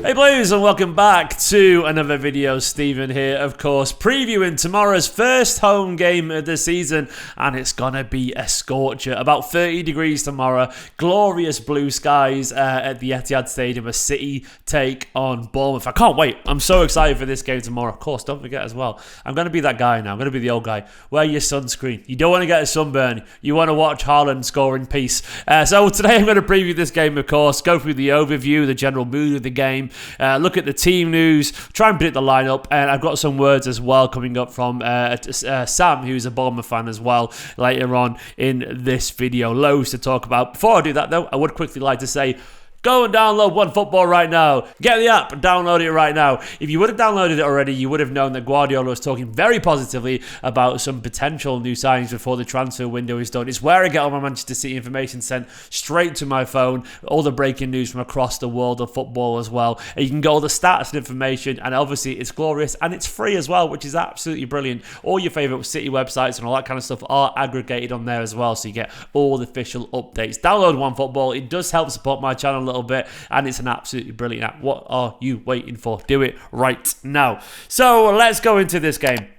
Hey Blues, and welcome back to another video. Stephen here, of course, previewing tomorrow's first home game of the season, and it's gonna be a scorcher. About 30 degrees tomorrow, glorious blue skies at the Etihad Stadium, a City take on Bournemouth. I can't wait. I'm so excited for this game tomorrow. Of course, don't forget as well, I'm gonna be that guy now. I'm gonna be the old guy. Wear your sunscreen. You don't want to get a sunburn. You want to watch Haaland score in peace. So today I'm going to preview this game, of course, go through the overview, the general mood of the game, look at the team news, try and predict the lineup, and I've got some words as well coming up from Sam, who's a Bournemouth fan as well, later on in this video. Loads to talk about. Before I do that, though, I would quickly like to say, go and download OneFootball right now. Get the app and download it right now. If you would have downloaded it already, you would have known that Guardiola was talking very positively about some potential new signings before the transfer window is done. It's where I get all my Manchester City information sent straight to my phone, all the breaking news from across the world of football as well. And you can get all the stats and information, and obviously it's glorious and it's free as well, which is absolutely brilliant. All your favourite City websites and all that kind of stuff are aggregated on there as well, so you get all the official updates. Download OneFootball. It does help support my channel a little bit, and it's an absolutely brilliant app. What are you waiting for? Do it right now. So let's go into this game.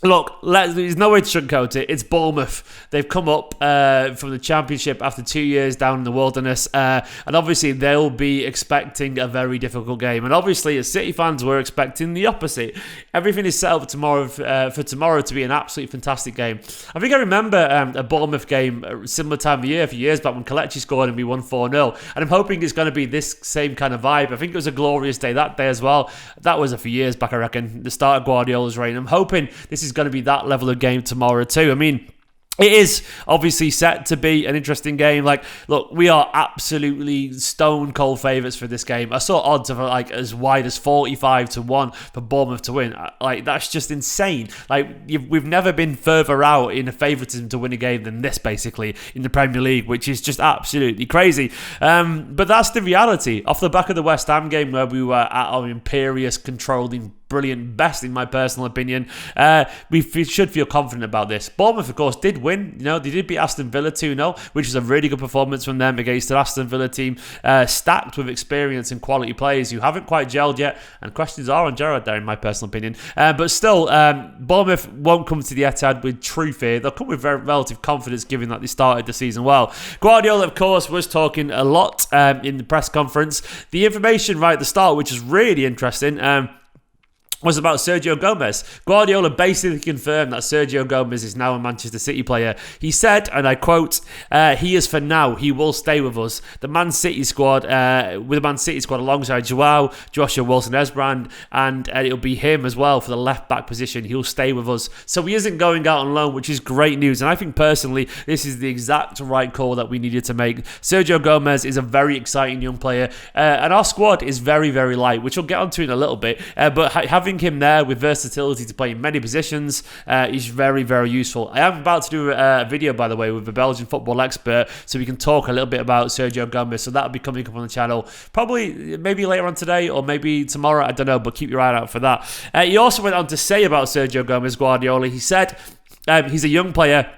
Look, there's no way to sugarcoat it. It's Bournemouth. They've come up from the Championship after 2 years down in the wilderness, and obviously they'll be expecting a very difficult game. And obviously, as City fans, we're expecting the opposite. Everything is set up tomorrow for tomorrow to be an absolutely fantastic game. I think I remember a Bournemouth game similar time of year, a few years back, when 𝐿𝐿𝐴𝐻𝐿 scored and we won 4-0. And I'm hoping it's going to be this same kind of vibe. I think it was a glorious day that day as well. That was a few years back, I reckon, the start of Guardiola's reign. I'm hoping this is going to be that level of game tomorrow too. I mean, it is obviously set to be an interesting game. Like, look, we are absolutely stone cold favourites for this game. I saw odds of like as wide as 45-1 for Bournemouth to win. Like, that's just insane. Like, we've never been further out in a favouritism to win a game than this, basically, in the Premier League, which is just absolutely crazy. But that's the reality. Off the back of the West Ham game, where we were at our imperious, controlling, brilliant best, in my personal opinion, we should feel confident about this. Bournemouth, of course, did win. You know, they did beat Aston Villa 2-0, which was a really good performance from them against an Aston Villa team stacked with experience and quality players who haven't quite gelled yet, and questions are on Gerrard there, in my personal opinion. But still, Bournemouth won't come to the Etihad with true fear. They'll come with very relative confidence, given that they started the season well. Guardiola, of course, was talking a lot in the press conference. The information right at the start, which is really interesting, was about Sergio Gomez. Guardiola basically confirmed that Sergio Gomez is now a Manchester City player. He said, and I quote, "He is for now. He will stay with us. The Man City squad, with the Man City squad alongside João, Joshua Wilson-Esbrand, and it'll be him as well for the left-back position. He'll stay with us." So he isn't going out on loan, which is great news. And I think personally, this is the exact right call that we needed to make. Sergio Gomez is a very exciting young player, and our squad is very, very light, which we'll get onto in a little bit. But having him there with versatility to play in many positions is very, very useful. I am about to do a video, by the way, with a Belgian football expert, so we can talk a little bit about Sergio Gomez. So that'll be coming up on the channel probably maybe later on today or maybe tomorrow, I don't know, but keep your eye out for that. He also went on to say about Sergio Gomez, Guardiola, he said he's a young player.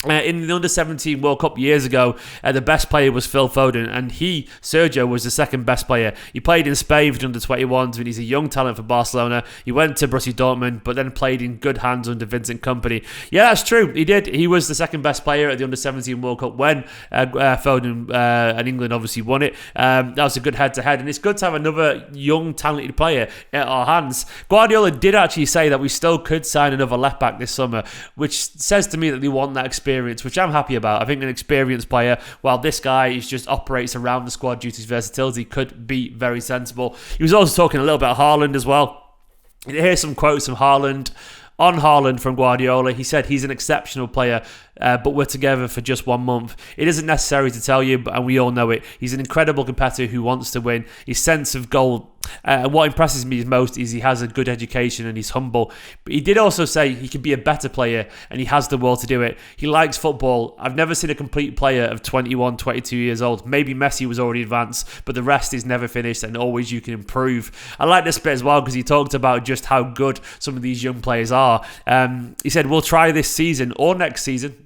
In the Under-17 World Cup years ago, the best player was Phil Foden, and Sergio, was the second best player. He played in Spain for the Under-21s, and he's a young talent for Barcelona. He went to Borussia Dortmund, but then played in good hands under Vincent Kompany. Yeah, that's true. He did. He was the second best player at the Under-17 World Cup when Foden and England obviously won it. That was a good head-to-head, and it's good to have another young, talented player at our hands. Guardiola did actually say that we still could sign another left-back this summer, which says to me that they want that experience, which I'm happy about. I think an experienced player, while this guy just operates around the squad due to his versatility, could be very sensible. He was also talking a little bit about Haaland as well. Here's some quotes from Haaland. On Haaland from Guardiola, he said he's an exceptional player, but we're together for just 1 month. It isn't necessary to tell you, and we all know it. He's an incredible competitor who wants to win. His sense of goal, what impresses me most is he has a good education and he's humble. But he did also say he can be a better player and he has the will to do it. He likes football. I've never seen a complete player of 21, 22 years old. Maybe Messi was already advanced, but the rest is never finished and always you can improve. I like this bit as well because he talked about just how good some of these young players are. He said, we'll try this season or next season.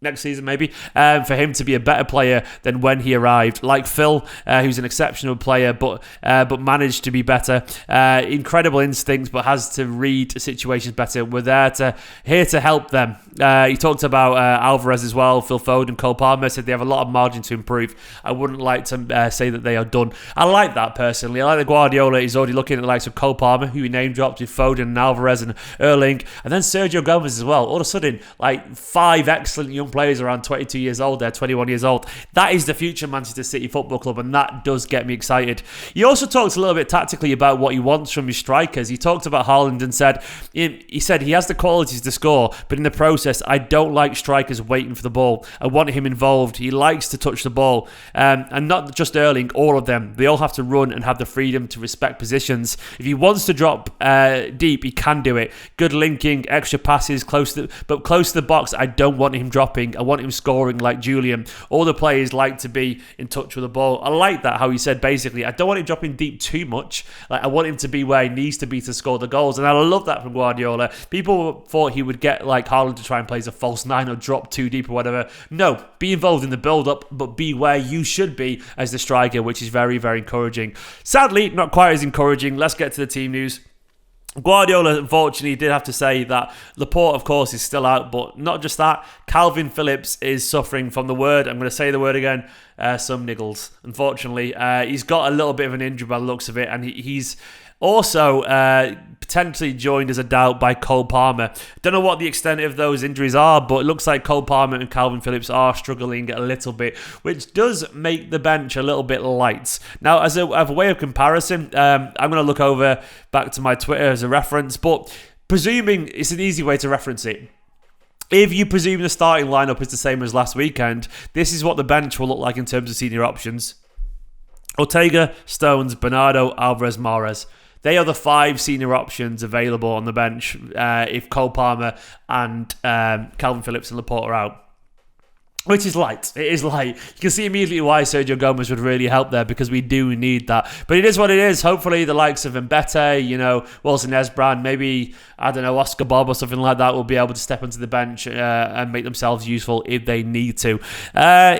next season maybe, for him to be a better player than when he arrived. Like Phil, who's an exceptional player, but managed to be better. Incredible instincts, but has to read situations better. We're here to help them. He talked about Alvarez as well, Phil Foden, Cole Palmer, said they have a lot of margin to improve. I wouldn't like to say that they are done. I like that personally. I like that Guardiola is already looking at the likes of Cole Palmer, who he name dropped with Foden and Alvarez and Erling, and then Sergio Gomez as well. All of a sudden, like 5 excellent young players around 22 years old, they're 21 years old. That is the future Manchester City Football Club, and that does get me excited. He also talked a little bit tactically about what he wants from his strikers. He talked about Haaland and said he has the qualities to score, but in the process, I don't like strikers waiting for the ball. I want him involved. He likes to touch the ball, and not just Erling, all of them. They all have to run and have the freedom to respect positions. If he wants to drop deep, he can do it. Good linking, extra passes, close to the box. I don't want him dropping. I want him scoring like Julian. All the players like to be in touch with the ball. I like that, how he said basically, I don't want him dropping deep too much. Like, I want him to be where he needs to be to score the goals. And I love that from Guardiola. People thought he would get like Haaland to try and play as a false 9 or drop too deep or whatever. No, be involved in the build-up, but be where you should be as the striker, which is very, very encouraging. Sadly, not quite as encouraging. Let's get to the team news. Guardiola, unfortunately, did have to say that Laporte, of course, is still out, but not just that. Kalvin Phillips is suffering from the word, I'm going to say the word again, some niggles. Unfortunately, he's got a little bit of an injury by the looks of it, and he's also potentially joined as a doubt by Cole Palmer. Don't know what the extent of those injuries are, but it looks like Cole Palmer and Kalvin Phillips are struggling a little bit, which does make the bench a little bit light. Now, as a way of comparison, I'm going to look over back to my Twitter as a reference, but presuming it's an easy way to reference it. If you presume the starting lineup is the same as last weekend, this is what the bench will look like in terms of senior options. Ortega, Stones, Bernardo, Alvarez, Mahrez. They are the 5 senior options available on the bench if Cole Palmer and Kalvin Phillips and Laporte are out. Which is light. It is light. You can see immediately why Sergio Gomez would really help there, because we do need that. But it is what it is. Hopefully the likes of 𝐿𝐵ete, Wilson Esbrand, maybe, I don't know, Oscar Bob or something like that will be able to step onto the bench and make themselves useful if they need to.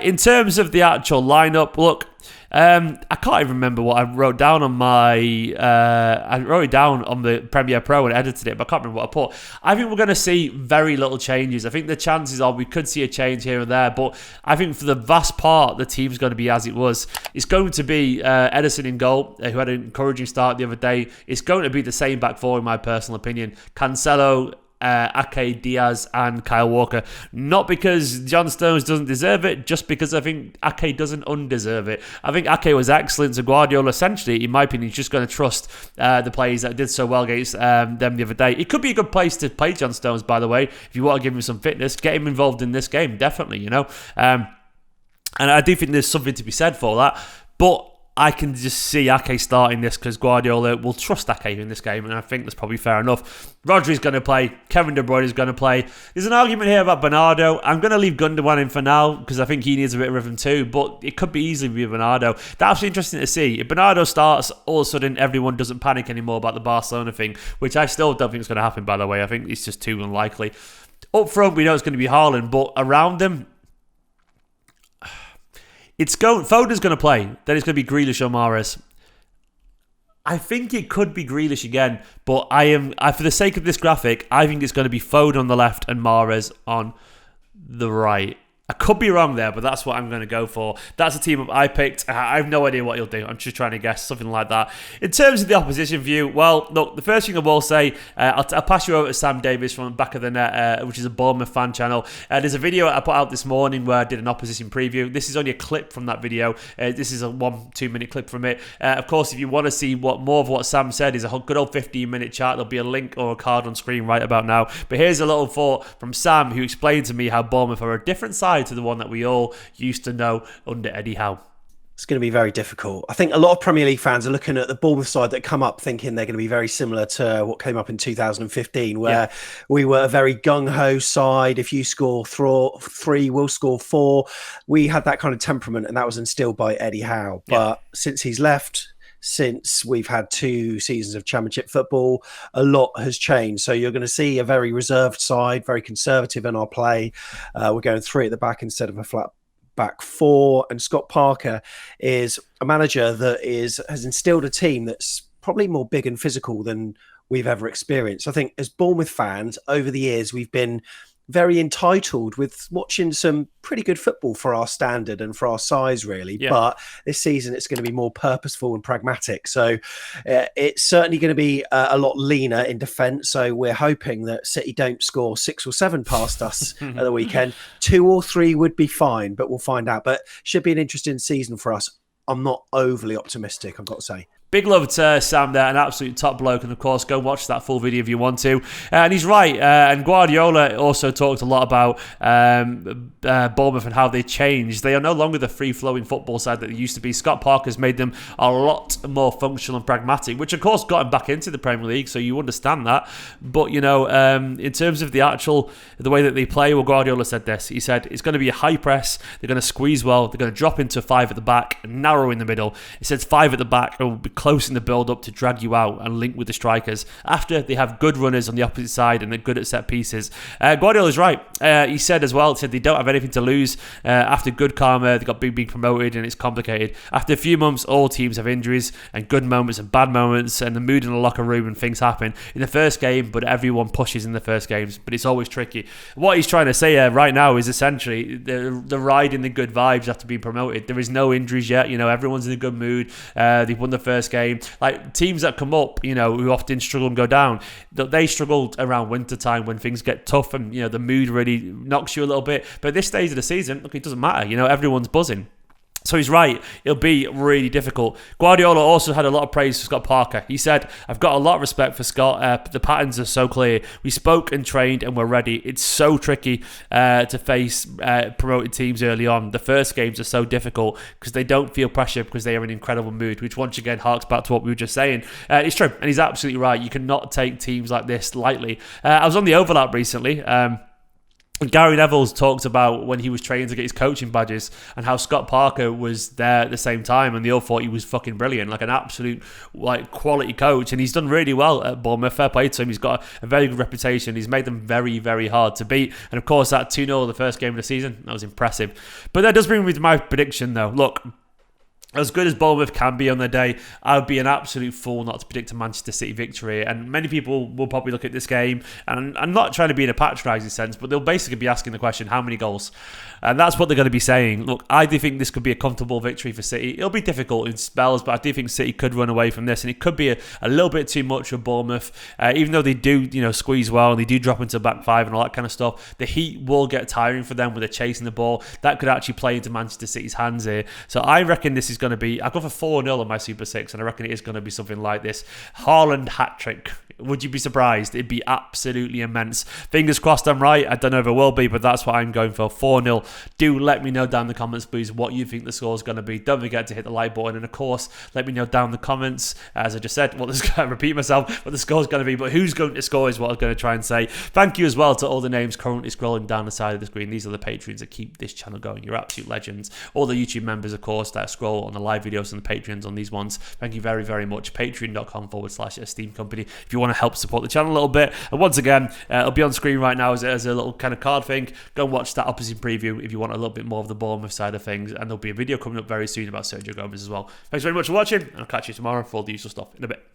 In terms of the actual lineup, look, I can't even remember what I wrote down on I wrote it down on the Premiere Pro and edited it, but I can't remember what I put. I think we're going to see very little changes. I think the chances are we could see a change here and there, but I think for the vast part, the team's going to be as it was. It's going to be Ederson in goal, who had an encouraging start the other day. It's going to be the same back four, in my personal opinion. Cancelo, Ake, Diaz and Kyle Walker. Not because John Stones doesn't deserve it, just because I think Ake doesn't undeserve it. I think Ake was excellent to Guardiola. Essentially, in my opinion, he's just going to trust the players that did so well against them the other day. It could be a good place to play John Stones, by the way. If you want to give him some fitness, get him involved in this game, definitely, and I do think there's something to be said for that. But I can just see Ake starting this because Guardiola will trust Ake in this game, and I think that's probably fair enough. Rodri's going to play. Kevin De Bruyne is going to play. There's an argument here about Bernardo. I'm going to leave Gundogan in for now because I think he needs a bit of rhythm too, but it could be easily be Bernardo. That's interesting to see. If Bernardo starts, all of a sudden everyone doesn't panic anymore about the Barcelona thing, which I still don't think is going to happen, by the way. I think it's just too unlikely. Up front, we know it's going to be Haaland, but around them, Foden's going to play. Then it's going to be Grealish or Mahrez. I think it could be Grealish again, but for the sake of this graphic, I think it's going to be Foden on the left and Mahrez on the right. I could be wrong there, but that's what I'm going to go for. That's a team I picked. I have no idea what he'll do. I'm just trying to guess, something like that. In terms of the opposition view, well, look, the first thing I will say, I'll pass you over to Sam Davis from the Back of the Net, which is a Bournemouth fan channel. There's a video I put out this morning where I did an opposition preview. This is only a clip from that video. This is a 1-2 minute clip from it. Of course, if you want to see more of what Sam said, is a good old 15-minute chat. There'll be a link or a card on screen right about now. But here's a little thought from Sam, who explained to me how Bournemouth are a different side to the one that we all used to know under Eddie Howe. It's going to be very difficult. I think a lot of Premier League fans are looking at the Bournemouth side that come up thinking they're going to be very similar to what came up in 2015, where we were a very gung-ho side. If you score 3, we'll score 4. We had that kind of temperament, and that was instilled by Eddie Howe. But since he's left, since we've had 2 seasons of Championship football. A lot has changed. So you're going to see a very reserved side, very conservative in our play. We're going 3 at the back instead of a flat back 4. And Scott Parker is a manager that has instilled a team that's probably more big and physical than we've ever experienced. I think as Bournemouth fans over the years, we've been very entitled with watching some pretty good football for our standard and for our size, really. Yeah. But this season, it's going to be more purposeful and pragmatic. So it's certainly going to be a lot leaner in defence. So we're hoping that City don't score 6 or 7 past us at the weekend. 2 or 3 would be fine, but we'll find out. But should be an interesting season for us. I'm not overly optimistic, I've got to say. Big love to Sam there, an absolute top bloke. And of course, go watch that full video if you want to. And he's right. And Guardiola also talked a lot about Bournemouth and how they changed. They are no longer the free-flowing football side that they used to be. Scott Parker's made them a lot more functional and pragmatic, which of course got him back into the Premier League, so you understand that. But, you know, in terms of the way that they play, well, Guardiola said this. He said, it's going to be a high press. They're going to squeeze well. They're going to drop into 5 at the back, narrow in the middle. He says 5 at the back will be close in the build-up to drag you out and link with the strikers after they have good runners on the opposite side and they're good at set pieces. Guardiola's right. He said as well, they don't have anything to lose. After 𝐿𝐿𝐷𝐸, they got being promoted and it's complicated. After a few months, all teams have injuries and good moments and bad moments and the mood in the locker room and things happen in the first game, but everyone pushes in the first games, but it's always tricky. What he's trying to say right now is essentially the ride in the good vibes after being promoted. There is no injuries yet. You know, everyone's in a good mood. They've won the first game. Like teams that come up, you know, who often struggle and go down, they struggled around winter time when things get tough and, you know, the mood really knocks you a little bit. But at this stage of the season, look, it doesn't matter. You know, everyone's buzzing. So he's right. It'll be really difficult. Guardiola also had a lot of praise for Scott Parker. He said, I've got a lot of respect for Scott. The patterns are so clear. We spoke and trained and we're ready. It's so tricky to face promoted teams early on. The first games are so difficult because they don't feel pressure because they are in an incredible mood, which once again harks back to what we were just saying. It's true. And he's absolutely right. You cannot take teams like this lightly. I was on the overlap recently. Gary Neville's talked about when he was training to get his coaching badges and how Scott Parker was there at the same time and they all thought he was fucking brilliant, like an absolute like quality coach, and he's done really well at Bournemouth. Fair play to him. He's got a very good reputation. He's made them very, very hard to beat, and of course that 2-0 the first game of the season, that was impressive. But that does bring me to my prediction though. Look, as good as Bournemouth can be on their day, I would be an absolute fool not to predict a Manchester City victory. And many people will probably look at this game, and I'm not trying to be in a patronising sense, but they'll basically be asking the question, how many goals? And that's what they're going to be saying. Look, I do think this could be a comfortable victory for City. It'll be difficult in spells, but I do think City could run away from this, and it could be a little bit too much for Bournemouth. Even though they do, you know, squeeze well, and they do drop into back 5 and all that kind of stuff, the heat will get tiring for them when they're chasing the ball. That could actually play into Manchester City's hands here. So I reckon this is going to be, I've got for 4-0 on my Super 6, and I reckon it is going to be something like this. Haaland hat-trick. Would you be surprised? It'd be absolutely immense. Fingers crossed I'm right. I don't know if it will be, but that's what I'm going for. 4-0. Do let me know down in the comments, please, what you think the score is going to be. Don't forget to hit the like button. And of course, let me know down in the comments, as I just said, I repeat myself, what the score is going to be. But who's going to score is what I was going to try and say. Thank you as well to all the names currently scrolling down the side of the screen. These are the patrons that keep this channel going. You're absolute legends. All the YouTube members, of course, that scroll on the live videos and the Patreons on these ones. Thank you very, very much. Patreon.com/Esteemed Company. If you want to help support the channel a little bit. And once again, it'll be on screen right now as a little kind of card thing. Go and watch that opposite preview if you want a little bit more of the Bournemouth side of things. And there'll be a video coming up very soon about Sergio Gomez as well. Thanks very much for watching, and I'll catch you tomorrow for all the usual stuff in a bit.